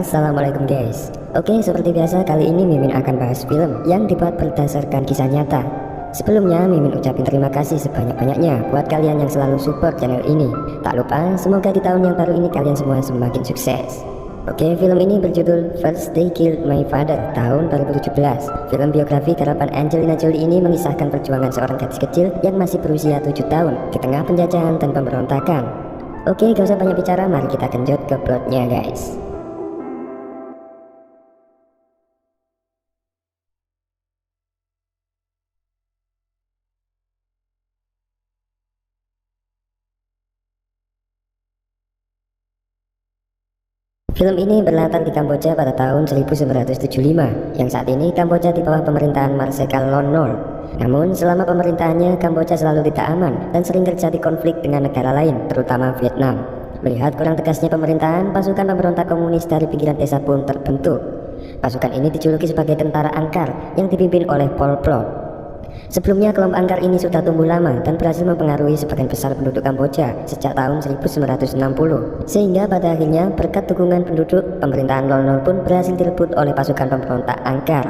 Assalamualaikum guys. Oke, seperti biasa kali ini Mimin akan bahas film yang dibuat berdasarkan kisah nyata. Sebelumnya Mimin ucapin terima kasih sebanyak-banyaknya buat kalian yang selalu support channel ini. Tak lupa semoga di tahun yang baru ini kalian semua semakin sukses. Oke, film ini berjudul First They Killed My Father tahun 2017. Film biografi garapan Angelina Jolie ini mengisahkan perjuangan seorang gadis kecil yang masih berusia 7 tahun di tengah penjajahan dan pemberontakan. Oke, gak usah banyak bicara, mari kita genjot ke plotnya guys. Film ini berlatar di Kamboja pada tahun 1975, yang saat ini Kamboja di bawah pemerintahan Marsikal Lon Nol. Namun selama pemerintahannya Kamboja selalu tidak aman dan sering terjadi konflik dengan negara lain, terutama Vietnam. Melihat kurang tegasnya pemerintahan, pasukan pemberontak komunis dari pinggiran desa pun terbentuk. Pasukan ini dijuluki sebagai tentara Angkar yang dipimpin oleh Pol Pot. Sebelumnya kelompok Angkar ini sudah tumbuh lama dan berhasil mempengaruhi sebagian besar penduduk Kamboja sejak tahun 1960, sehingga pada akhirnya berkat dukungan penduduk, pemerintahan Lon Nol pun berhasil direbut oleh pasukan pemberontak Angkar.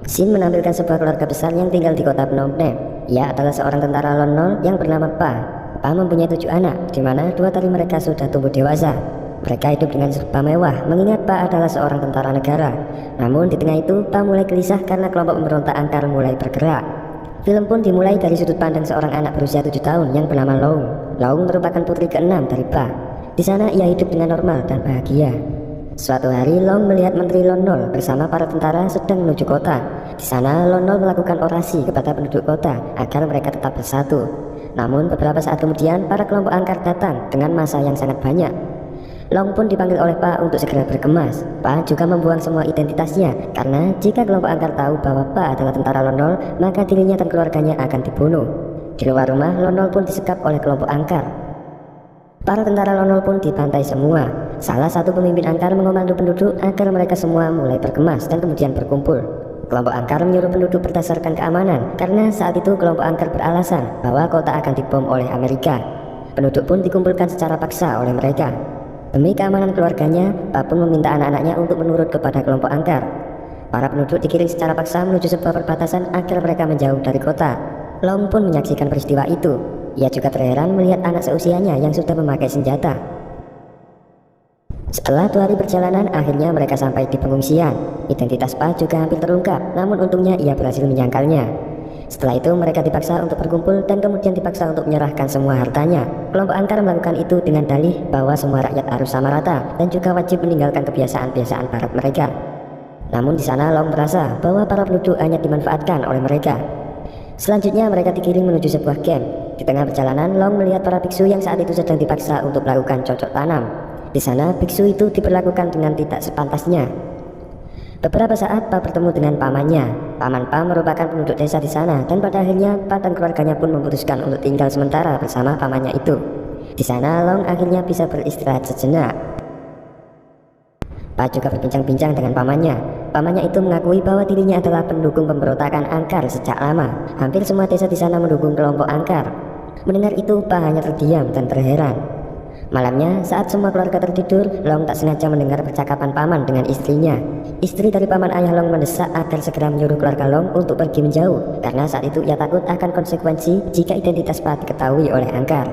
Scene menampilkan sebuah keluarga besar yang tinggal di kota Phnom Penh. Ia adalah seorang tentara Lon Nol yang bernama Pa. Pa mempunyai 7 anak, di mana 2 dari mereka sudah tumbuh dewasa. Mereka hidup dengan serba mewah, mengingat Pa adalah seorang tentara negara. Namun di tengah itu, Pa mulai gelisah karena kelompok pemberontak Angkar mulai bergerak. Film pun dimulai dari sudut pandang seorang anak berusia 7 tahun yang bernama Long. Long merupakan putri ke-6 dari Pa. Di sana ia hidup dengan normal dan bahagia. Suatu hari Long melihat Menteri Lon Nol bersama para tentara sedang menuju kota. Di sana Lon Nol melakukan orasi kepada penduduk kota agar mereka tetap bersatu. Namun beberapa saat kemudian para kelompok Angkar datang dengan massa yang sangat banyak. Long pun dipanggil oleh Pa untuk segera berkemas. Pa juga membuang semua identitasnya, karena jika kelompok Angkar tahu bahwa Pa adalah tentara Lon Nol, maka dirinya dan keluarganya akan dibunuh. Di luar rumah, Lon Nol pun disekap oleh kelompok Angkar. Para tentara Lon Nol pun dibantai semua. Salah satu pemimpin Angkar mengomando penduduk agar mereka semua mulai berkemas dan kemudian berkumpul. Kelompok Angkar menyuruh penduduk berdasarkan keamanan, karena saat itu kelompok Angkar beralasan bahwa kota akan dibom oleh Amerika. Penduduk pun dikumpulkan secara paksa oleh mereka. Demi keamanan keluarganya, Pa pun meminta anak-anaknya untuk menurut kepada kelompok Angkar. Para penduduk dikirim secara paksa menuju sebuah perbatasan agar mereka menjauh dari kota. Long pun menyaksikan peristiwa itu. Ia juga terheran melihat anak seusianya yang sudah memakai senjata. Setelah 2 hari perjalanan, akhirnya mereka sampai di pengungsian. Identitas Pa juga hampir terungkap, namun untungnya ia berhasil menyangkalnya. Setelah itu mereka dipaksa untuk berkumpul dan kemudian dipaksa untuk menyerahkan semua hartanya. Kelompok Angkar melakukan itu dengan dalih bahwa semua rakyat harus sama rata dan juga wajib meninggalkan kebiasaan-kebiasaan barat mereka. Namun di sana Long merasa bahwa para penduduk hanya dimanfaatkan oleh mereka. Selanjutnya mereka dikirim menuju sebuah camp. Di tengah perjalanan Long melihat para biksu yang saat itu sedang dipaksa untuk melakukan cocok tanam. Di sana biksu itu diperlakukan dengan tidak sepantasnya. Beberapa saat Pa bertemu dengan pamannya. Paman Pa merupakan penduduk desa di sana dan pada akhirnya Pa dan keluarganya pun memutuskan untuk tinggal sementara bersama pamannya itu. Di sana Long akhirnya bisa beristirahat sejenak. Pa juga berbincang-bincang dengan pamannya. Pamannya itu mengakui bahwa dirinya adalah pendukung pemberontakan Angkar sejak lama. Hampir semua desa di sana mendukung kelompok Angkar. Mendengar itu Pa hanya terdiam dan terheran. Malamnya, saat semua keluarga tertidur, Long tak sengaja mendengar percakapan paman dengan istrinya. Istri dari paman ayah Long mendesak agar segera menyuruh keluarga Long untuk pergi menjauh, karena saat itu ia takut akan konsekuensi jika identitas Pa diketahui oleh Angkar.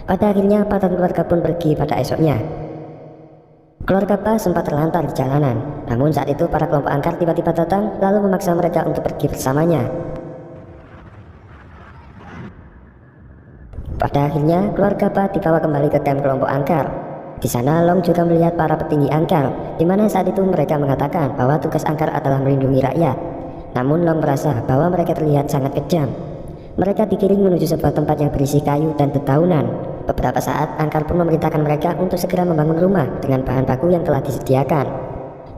Pada akhirnya Pa dan keluarga pun pergi pada esoknya. Keluarga Pa sempat terlantar di jalanan, namun saat itu para kelompok Angkar tiba-tiba datang lalu memaksa mereka untuk pergi bersamanya. Pada akhirnya, keluarga Pa dibawa kembali ke kamp kelompok Angkar. Di sana Long juga melihat para petinggi Angkar, di mana saat itu mereka mengatakan bahwa tugas Angkar adalah melindungi rakyat. Namun Long merasa bahwa mereka terlihat sangat kejam. Mereka dikirim menuju sebuah tempat yang berisi kayu dan dedaunan. Beberapa saat Angkar pun memerintahkan mereka untuk segera membangun rumah dengan bahan baku yang telah disediakan.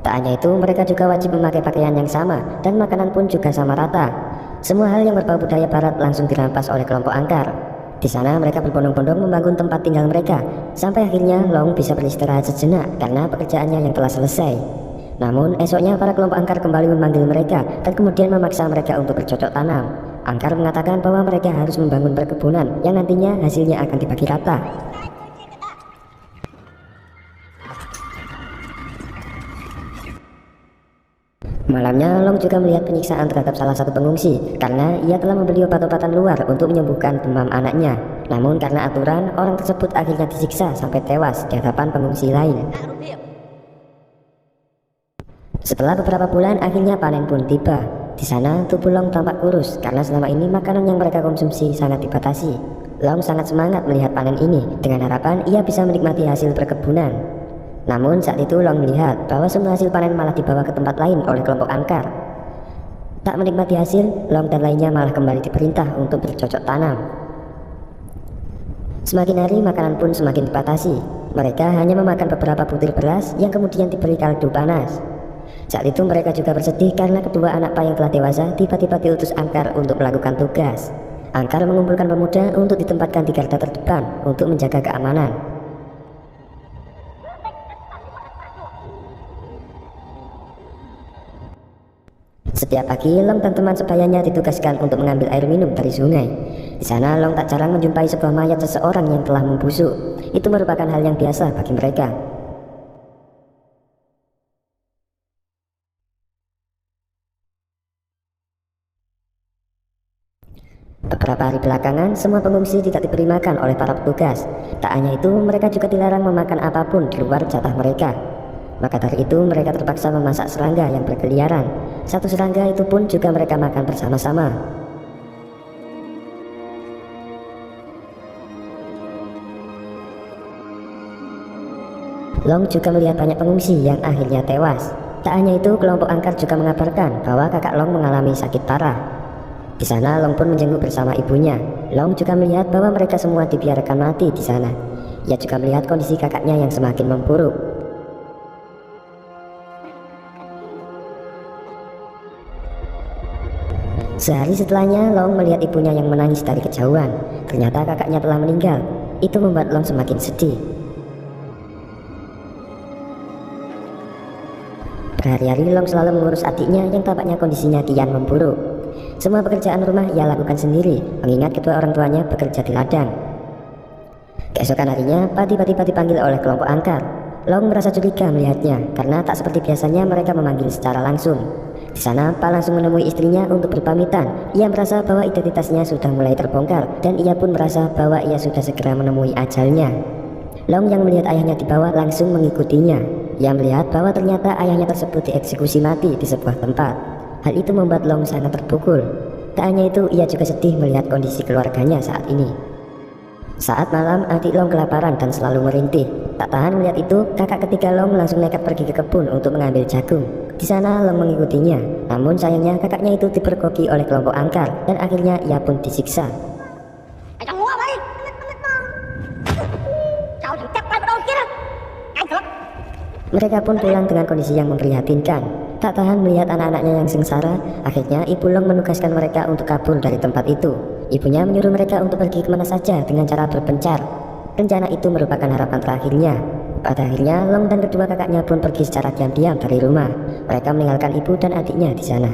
Tak hanya itu, mereka juga wajib memakai pakaian yang sama dan makanan pun juga sama rata. Semua hal yang berbau budaya barat langsung dirampas oleh kelompok Angkar. Di sana mereka berbondong-bondong membangun tempat tinggal mereka, sampai akhirnya Long bisa beristirahat sejenak karena pekerjaannya yang telah selesai. Namun esoknya para kelompok Angkar kembali memanggil mereka dan kemudian memaksa mereka untuk bercocok tanam. Angkar mengatakan bahwa mereka harus membangun perkebunan yang nantinya hasilnya akan dibagi rata. Malamnya, Long juga melihat penyiksaan terhadap salah satu pengungsi karena ia telah membeli obat-obatan luar untuk menyembuhkan demam anaknya. Namun karena aturan, orang tersebut akhirnya disiksa sampai tewas di hadapan pengungsi lain. Setelah beberapa bulan, akhirnya panen pun tiba. Di sana, tubuh Long tampak kurus karena selama ini makanan yang mereka konsumsi sangat dibatasi. Long sangat semangat melihat panen ini dengan harapan ia bisa menikmati hasil perkebunan. Namun saat itu Long melihat bahwa semua hasil panen malah dibawa ke tempat lain oleh kelompok angkar. Tak menikmati hasil, Long dan lainnya malah kembali diperintah untuk bercocok tanam. Semakin hari makanan pun semakin dibatasi. Mereka hanya memakan beberapa butir beras yang kemudian diberi kaldu panas. Saat itu mereka juga bersedih karena kedua anak Pa yang telah dewasa tiba-tiba diutus angkar untuk melakukan tugas. Angkar mengumpulkan pemuda untuk ditempatkan di garda terdepan untuk menjaga keamanan. Setiap pagi, Long dan teman sebayanya ditugaskan untuk mengambil air minum dari sungai. Di sana, Long tak jarang menjumpai sebuah mayat seseorang yang telah membusuk. Itu merupakan hal yang biasa bagi mereka. Beberapa hari belakangan, semua pengungsi tidak diberi makan oleh para petugas. Tak hanya itu, mereka juga dilarang memakan apapun di luar jatah mereka. Maka dari itu mereka terpaksa memasak serangga yang berkeliaran. Satu serangga itu pun juga mereka makan bersama-sama. Long juga melihat banyak pengungsi yang akhirnya tewas. Tak hanya itu, kelompok angkar juga mengabarkan bahwa kakak Long mengalami sakit parah. Di sana Long pun menjenguk bersama ibunya. Long juga melihat bahwa mereka semua dibiarkan mati di sana. Ia juga melihat kondisi kakaknya yang semakin memburuk. Sehari setelahnya, Long melihat ibunya yang menangis dari kejauhan. Ternyata kakaknya telah meninggal. Itu membuat Long semakin sedih. Berhari-hari Long selalu mengurus adiknya yang tampaknya kondisinya kian memburuk. Semua pekerjaan rumah ia lakukan sendiri, mengingat kedua orang tuanya bekerja di ladang. Keesokan harinya, Pa tiba-tiba dipanggil oleh kelompok angkar. Long merasa curiga melihatnya, karena tak seperti biasanya mereka memanggil secara langsung. Di sana, Pa langsung menemui istrinya untuk berpamitan. Ia merasa bahwa identitasnya sudah mulai terbongkar, dan ia pun merasa bahwa ia sudah segera menemui ajalnya. Long yang melihat ayahnya dibawa langsung mengikutinya. Ia melihat bahwa ternyata ayahnya tersebut dieksekusi mati di sebuah tempat. Hal itu membuat Long sangat terpukul. Tak hanya itu, ia juga sedih melihat kondisi keluarganya saat ini. Saat malam, adik Long kelaparan dan selalu merintih. Tak tahan melihat itu, kakak ketiga Long langsung nekat pergi ke kebun untuk mengambil jagung. Di sana Long mengikutinya, namun sayangnya kakaknya itu dipergoki oleh kelompok angkar dan akhirnya ia pun disiksa. Mereka pun pulang dengan kondisi yang memprihatinkan. Tak tahan melihat anak-anaknya yang sengsara, akhirnya ibu Long menugaskan mereka untuk kabur dari tempat itu. Ibunya menyuruh mereka untuk pergi kemana saja dengan cara berpencar. Rencana itu merupakan harapan terakhirnya. Pada akhirnya, Long dan kedua kakaknya pun pergi secara diam-diam dari rumah. Mereka meninggalkan ibu dan adiknya di sana.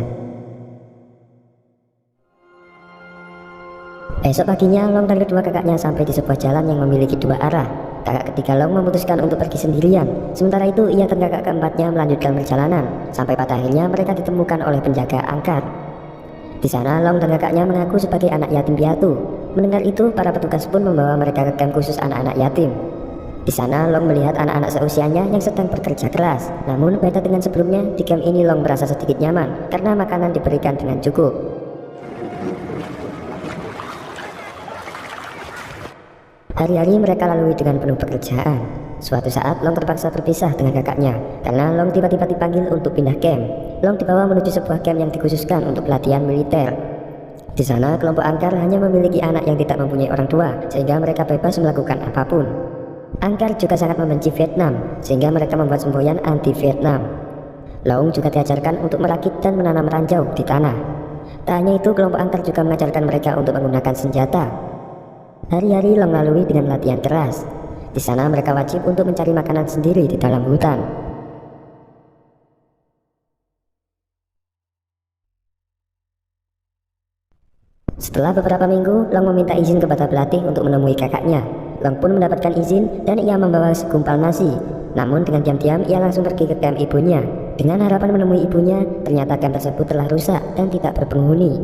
Esok paginya, Long dan kedua kakaknya sampai di sebuah jalan yang memiliki dua arah. Kakak ketiga Long memutuskan untuk pergi sendirian. Sementara itu, ia dan kakak keempatnya melanjutkan perjalanan. Sampai pada akhirnya mereka ditemukan oleh penjaga angkar. Di sana, Long dan kakaknya mengaku sebagai anak yatim piatu. Mendengar itu, para petugas pun membawa mereka ke camp khusus anak-anak yatim. Di sana, Long melihat anak-anak seusianya yang sedang bekerja keras. Namun, beda dengan sebelumnya, di camp ini Long merasa sedikit nyaman karena makanan diberikan dengan cukup. Hari-hari mereka lalui dengan penuh pekerjaan. Suatu saat, Long terpaksa berpisah dengan kakaknya karena Long tiba-tiba dipanggil untuk pindah camp. Long dibawa menuju sebuah camp yang dikhususkan untuk pelatihan militer. Di sana, kelompok angkar hanya memiliki anak yang tidak mempunyai orang tua, sehingga mereka bebas melakukan apapun. Angkar juga sangat membenci Vietnam, sehingga mereka membuat semboyan anti-Vietnam. Long juga diajarkan untuk merakit dan menanam ranjau di tanah. Tak hanya itu, kelompok angkar juga mengajarkan mereka untuk menggunakan senjata. Hari-hari Long lalui dengan latihan keras. Di sana mereka wajib untuk mencari makanan sendiri di dalam hutan. Setelah beberapa minggu, Long meminta izin kepada pelatih untuk menemui kakaknya. Long pun mendapatkan izin dan ia membawa segumpal nasi. Namun dengan diam-diam ia langsung pergi ke camp ibunya. Dengan harapan menemui ibunya, ternyata camp tersebut telah rusak dan tidak berpenghuni.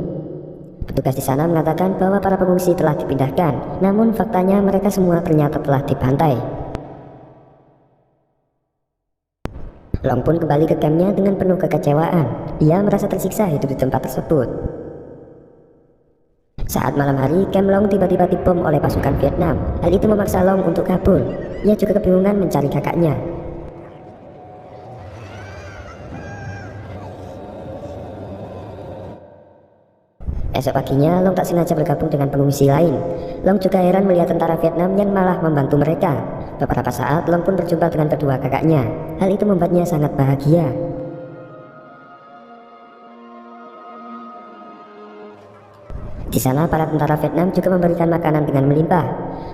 Petugas di sana mengatakan bahwa para pengungsi telah dipindahkan, namun faktanya mereka semua ternyata telah dibantai. Long pun kembali ke campnya dengan penuh kekecewaan. Ia merasa tersiksa hidup di tempat tersebut. Saat malam hari, camp Long tiba-tiba dibom oleh pasukan Vietnam. Hal itu memaksa Long untuk kabur. Ia juga kebingungan mencari kakaknya. Esok paginya, Long tak sengaja bergabung dengan pengungsi lain. Long juga heran melihat tentara Vietnam yang malah membantu mereka. Beberapa saat, Long pun berjumpa dengan kedua kakaknya. Hal itu membuatnya sangat bahagia. Di sana, para tentara Vietnam juga memberikan makanan dengan melimpah.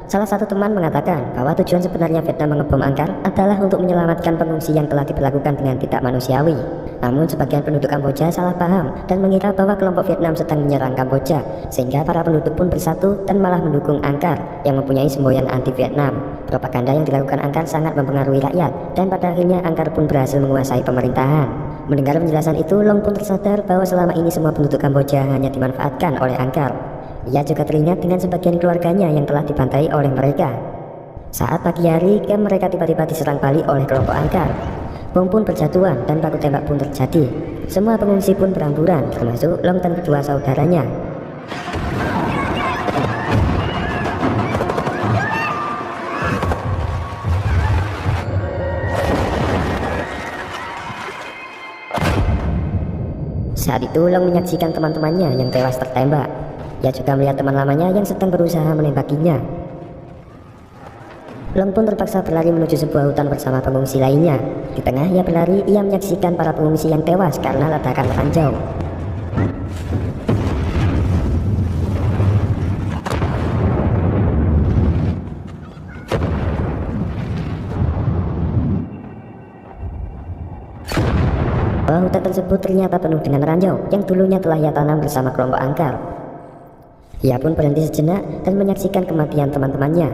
Salah satu teman mengatakan bahwa tujuan sebenarnya Vietnam mengebom Angkar adalah untuk menyelamatkan pengungsi yang telah diperlakukan dengan tidak manusiawi. Namun sebagian penduduk Kamboja salah paham dan mengira bahwa kelompok Vietnam sedang menyerang Kamboja, sehingga para penduduk pun bersatu dan malah mendukung Angkar yang mempunyai semboyan anti-Vietnam. Propaganda yang dilakukan Angkar sangat mempengaruhi rakyat, dan pada akhirnya Angkar pun berhasil menguasai pemerintahan. Mendengar penjelasan itu, Long pun tersadar bahwa selama ini semua penduduk Kamboja hanya dimanfaatkan oleh Angkar. Ia juga teringat dengan sebagian keluarganya yang telah dibantai oleh mereka. Saat pagi hari, camp mereka tiba-tiba diserang balik oleh kelompok Angkar. Bom pun berjatuhan dan baku tembak pun terjadi. Semua pengungsi pun berhamburan, termasuk Long dan kedua saudaranya. Saat itu Long menyaksikan teman-temannya yang tewas tertembak. Ia juga melihat teman lamanya yang sedang berusaha menembakinya. Long pun terpaksa berlari menuju sebuah hutan bersama pengungsi lainnya. Di tengah ia berlari, ia menyaksikan para pengungsi yang tewas karena ledakan ranjau. Bahwa hutan tersebut ternyata penuh dengan ranjau yang dulunya telah ia tanam bersama kelompok Angkar. Ia pun berhenti sejenak dan menyaksikan kematian teman-temannya.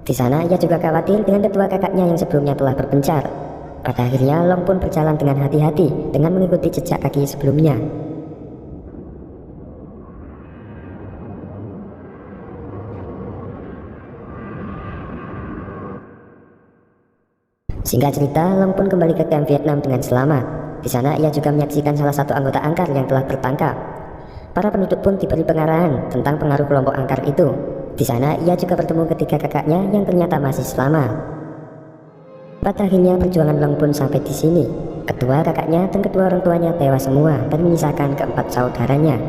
Di sana ia juga khawatir dengan kedua kakaknya yang sebelumnya telah berpencar. Pada akhirnya Long pun berjalan dengan hati-hati dengan mengikuti jejak kaki sebelumnya. Singkat cerita, Long pun kembali ke kamp Vietnam dengan selamat. Di sana ia juga menyaksikan salah satu anggota Angkar yang telah tertangkap. Para penduduk pun diberi pengarahan tentang pengaruh kelompok Angkar itu. Di sana ia juga bertemu ketiga kakaknya yang ternyata masih selamat. Pada akhirnya perjuangan Long pun sampai di sini. Kedua kakaknya dan kedua orang tuanya tewas semua dan menyisakan keempat saudaranya.